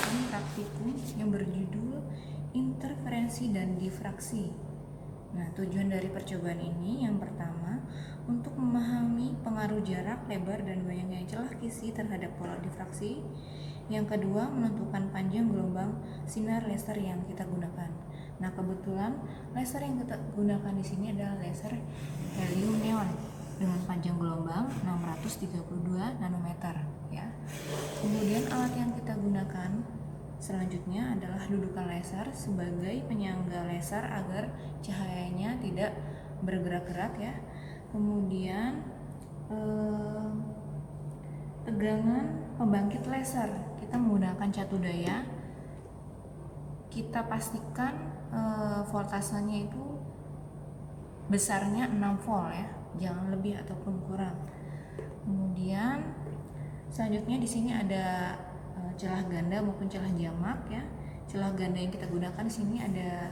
mengerjakan praktikum yang berjudul interferensi dan difraksi. Nah, tujuan dari percobaan ini yang pertama untuk memahami pengaruh jarak, lebar, dan banyaknya celah kisi terhadap pola difraksi. Yang kedua, menentukan panjang gelombang sinar laser yang kita gunakan. Nah, kebetulan laser yang kita gunakan di sini adalah laser helium neon dengan panjang gelombang 632 nanometer ya. Kemudian alat yang kita gunakan selanjutnya adalah dudukan laser sebagai penyangga laser agar cahayanya tidak bergerak-gerak ya. Kemudian tegangan pembangkit laser, kita menggunakan catu daya. Kita pastikan voltasenya itu besarnya 6 volt ya, jangan lebih ataupun kurang. Kemudian selanjutnya di sini ada celah ganda maupun celah jamak ya. Celah ganda yang kita gunakan di sini ada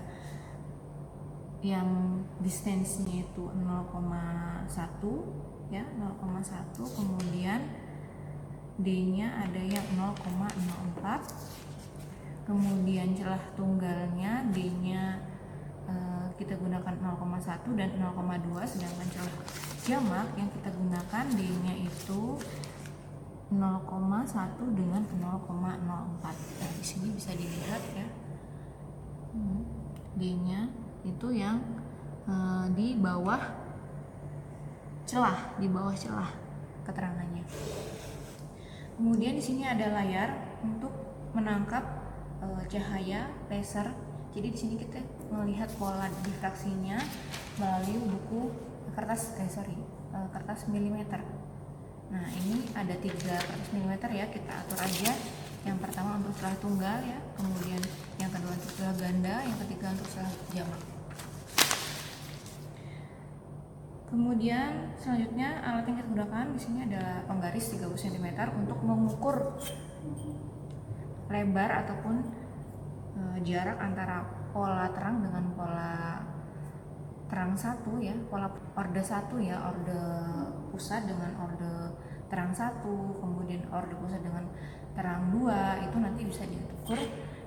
yang distansinya itu 0,1 ya, 0,1. Kemudian D-nya ada yang 0,04. Kemudian celah tunggalnya D-nya kita gunakan 0,1 dan 0,2, sedangkan celah jamak yang kita gunakan D-nya itu 0,1 dengan 0,04. Nah, di sini bisa dilihat ya. D-nya itu yang di bawah celah, keterangannya. Kemudian di sini ada layar untuk menangkap cahaya laser. Jadi di sini kita melihat pola difraksinya melalui buku kertas milimeter. Nah, ini ada 3 kertas milimeter ya, kita atur aja. Yang pertama untuk celah tunggal ya, kemudian yang kedua untuk celah ganda, yang ketiga untuk celah jamak. Kemudian selanjutnya alat yang kita gunakan di sini ada penggaris 30 cm untuk mengukur lebar ataupun jarak antara pola terang dengan pola terang satu ya, pola orde 1 ya, orde pusat dengan orde terang 1, kemudian orde pusat dengan terang 2, itu nanti bisa diukur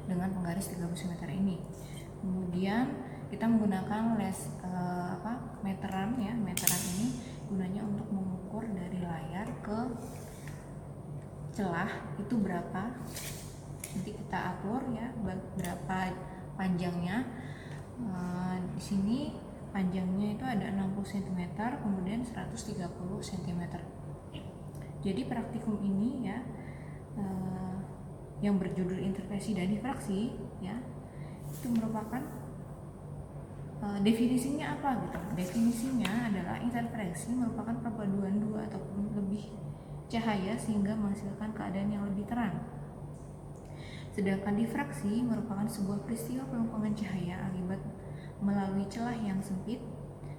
dengan penggaris 30 cm ini. Kemudian kita menggunakan meteran ya. Meteran ini gunanya untuk mengukur dari layar ke celah itu berapa. Nanti kita atur ya berapa panjangnya. Di sini panjangnya itu ada 60 cm, kemudian 130 cm. Jadi praktikum ini ya yang berjudul interferensi dan difraksi ya, itu merupakan definisinya apa gitu. Definisinya adalah interferensi merupakan perpaduan 2 ataupun lebih cahaya sehingga menghasilkan keadaan yang lebih terang. Sedangkan difraksi merupakan sebuah peristiwa pelumpuhan cahaya akibat melalui celah yang sempit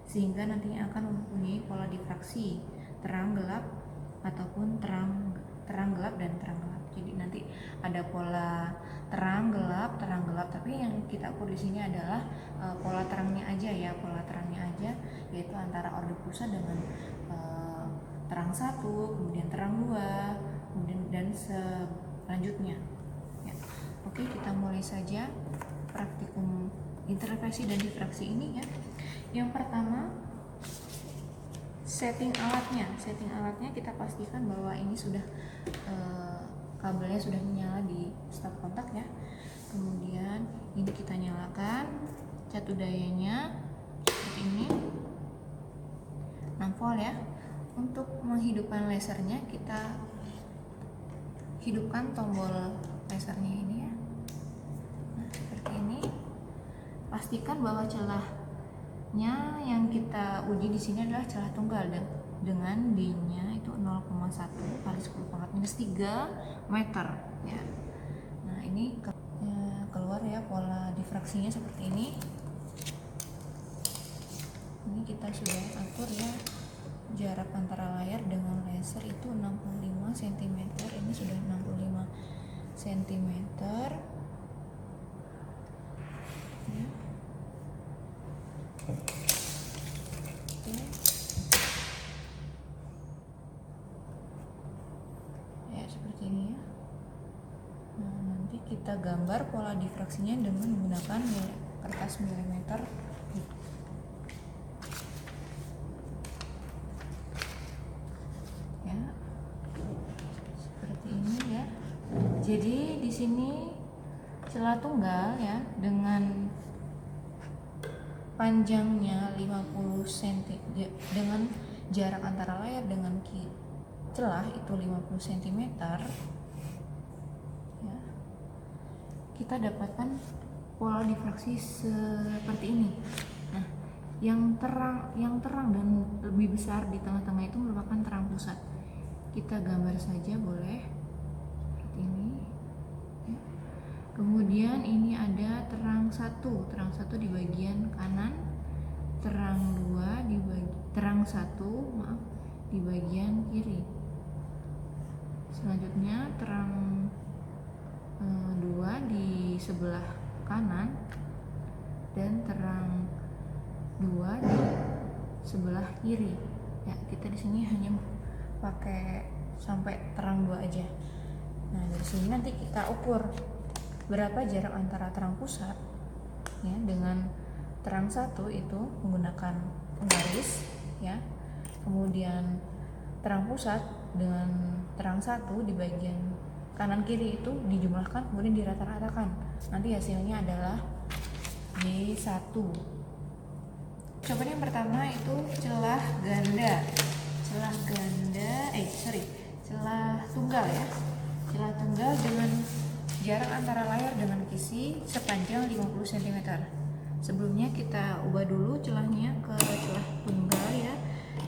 sehingga nantinya akan mempunyai pola difraksi terang gelap ataupun terang gelap dan terang gelap. Jadi nanti ada pola terang gelap, tapi yang kita ukur di sini adalah pola terangnya aja ya, yaitu antara orde pusat dengan terang 1, kemudian terang 2, kemudian dan selanjutnya. Ya. Oke, kita mulai saja praktikum interferensi dan difraksi ini ya. Yang pertama, setting alatnya kita pastikan bahwa ini sudah kabelnya sudah menyala di stop kontak ya. Kemudian ini kita nyalakan catu dayanya seperti ini 6 volt ya. Untuk menghidupkan lasernya kita hidupkan tombol lasernya ini ya. Nah, seperti ini. Pastikan bahwa celahnya yang kita uji di sini adalah celah tunggal dan dengan D-nya itu 0,1 kali 10 pangkat minus 3 meter ya. Nah, ini keluar ya pola difraksinya seperti ini. Ini kita sudah atur ya jarak antara layar dengan laser itu 65 cm. Ini sudah 65 cm ya. Oke. Ya seperti ini ya. Nah, nanti kita kita gambar pola difraksinya dengan menggunakan kertas milimeter. Ya, seperti ini ya. Jadi di sini celah tunggal ya dengan panjangnya 50 cm dengan jarak antara layar dengan celah itu 50 cm ya, kita dapatkan pola difraksi seperti ini. Nah, yang terang dan lebih besar di tengah-tengah itu merupakan terang pusat. Kita gambar saja boleh seperti ini ya. Kemudian ini ada terang satu di bagian kanan, terang satu di bagian kiri. Selanjutnya terang 2 di sebelah kanan dan terang 2 di sebelah kiri. Ya, kita di sini hanya pakai sampai terang 2 aja. Nah, dari sini nanti kita ukur berapa jarak antara terang pusat ya dengan terang satu itu menggunakan penggaris ya. Kemudian terang pusat dengan terang satu di bagian kanan kiri itu dijumlahkan kemudian dirata-ratakan. Nanti hasilnya adalah Y1. Coba yang pertama itu celah tunggal ya. Celah tunggal dengan jarak antara layar dengan kisi sepanjang 50 cm. Sebelumnya kita ubah dulu celahnya ke celah tunggal ya,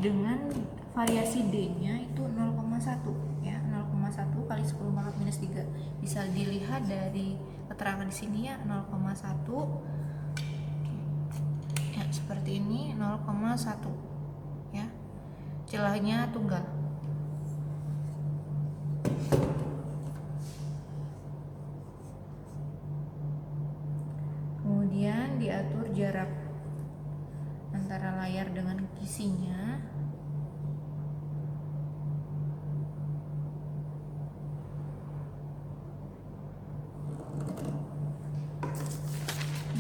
dengan variasi D-nya itu 0,1 ya, 0,1 kali 10 pangkat minus 3. Bisa dilihat dari keterangan di sini ya, 0,1 ya, seperti ini 0,1 ya. Celahnya tunggal. Kemudian diatur jarak antara layar dengan kisinya.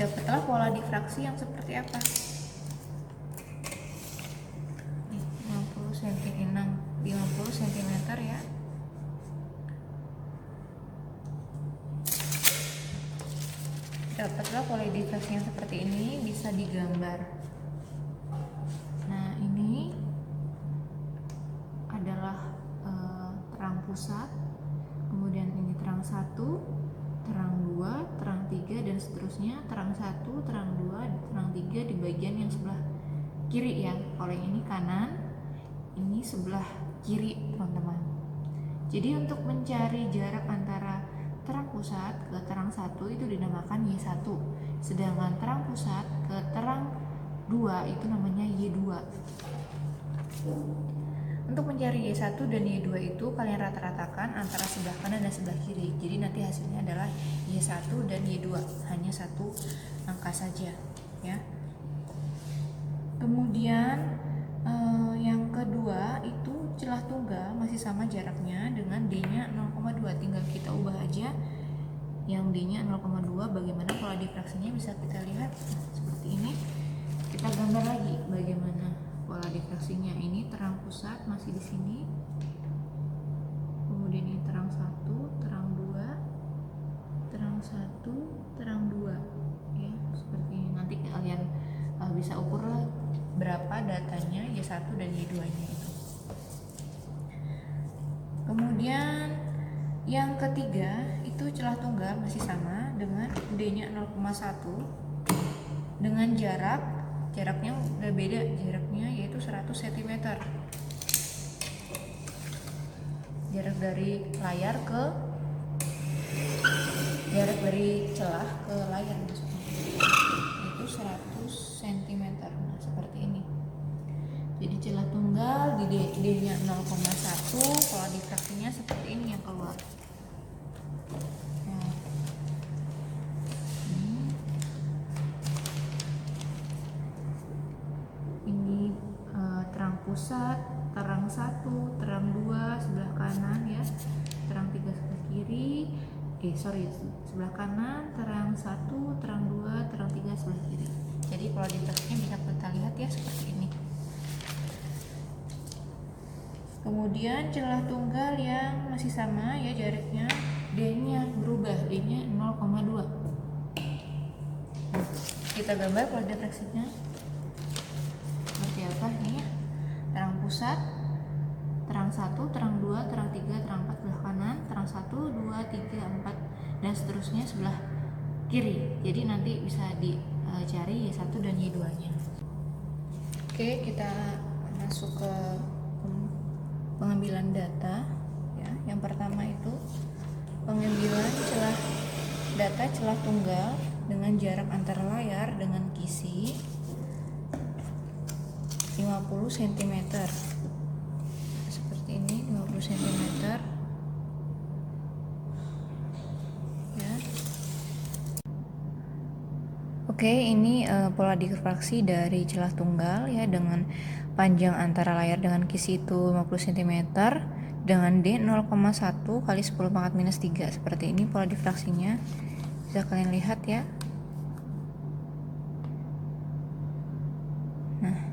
Dapatlah pola difraksi yang seperti apa. 50 cm ya. Dapatlah pola difraksi yang seperti ini, bisa digambar. Nah, ini adalah terang pusat, kemudian ini terang 1, terang 2, terang 3 dan seterusnya, terang 1, terang 2, terang 3 di bagian yang sebelah kiri ya. Kalau yang ini kanan, ini sebelah kiri, teman-teman. Jadi untuk mencari jarak antara terang pusat ke terang 1 itu dinamakan Y1, sedangkan terang pusat ke terang 2 itu namanya Y2. Untuk mencari Y1 dan Y2 itu kalian rata-ratakan antara sebelah kanan dan sebelah kiri. Jadi nanti hasilnya adalah Y1 dan Y2, hanya satu angka saja ya. Kemudian yang kedua itu celah tunggal masih sama jaraknya dengan D-nya 0,2, tinggal kita ubah aja yang D-nya 0,2. Bagaimana pola difraksinya bisa kita lihat seperti ini. Kita gambar lagi bagaimana pola difraksinya. Ini terang pusat masih di sini, kemudian ini terang 1, terang 2, terang 1, terang 2 ya, seperti ini. Nanti kalian bisa ukur berapa datanya Y1 dan Y2 nya itu. Kemudian yang ketiga itu celah tunggal masih sama dengan D-nya 0,1 dengan jaraknya udah beda, jaraknya yaitu 100 cm. Jarak dari celah ke layar maksudnya itu 100 cm. Nah, seperti ini. Jadi celah tunggal di D-nya 0,1, pola difraksinya seperti ini yang keluar. Nah, ini terang pusat, terang 1, terang 2 sebelah kanan ya, terang 3 sebelah kiri. sebelah kanan, terang 1, terang 2, terang 3 sebelah kiri. Jadi pola difraksinya bisa kita lihat ya seperti ini. Kemudian celah tunggal yang masih sama ya jaraknya, D-nya berubah, D-nya 0,2. Kita gambar pola difraksinya seperti apa nih ya. Terang pusat, terang 1, terang 2, terang 3, terang 4 sebelah kanan, terang 1, 2, 3, 4 dan seterusnya sebelah kiri. Jadi nanti bisa dicari Y1 dan Y2 nya. Oke, kita masuk ke pengambilan data ya. Yang pertama itu pengambilan data celah tunggal dengan jarak antara layar dengan kisi 50 cm. Seperti ini 50 cm ya. Oke, ini pola difraksi dari celah tunggal ya dengan panjang antara layar dengan kisi itu 50 cm dengan D 0,1 kali 10 pangkat minus 3. Seperti ini pola difraksinya. Bisa kalian lihat ya. Nah,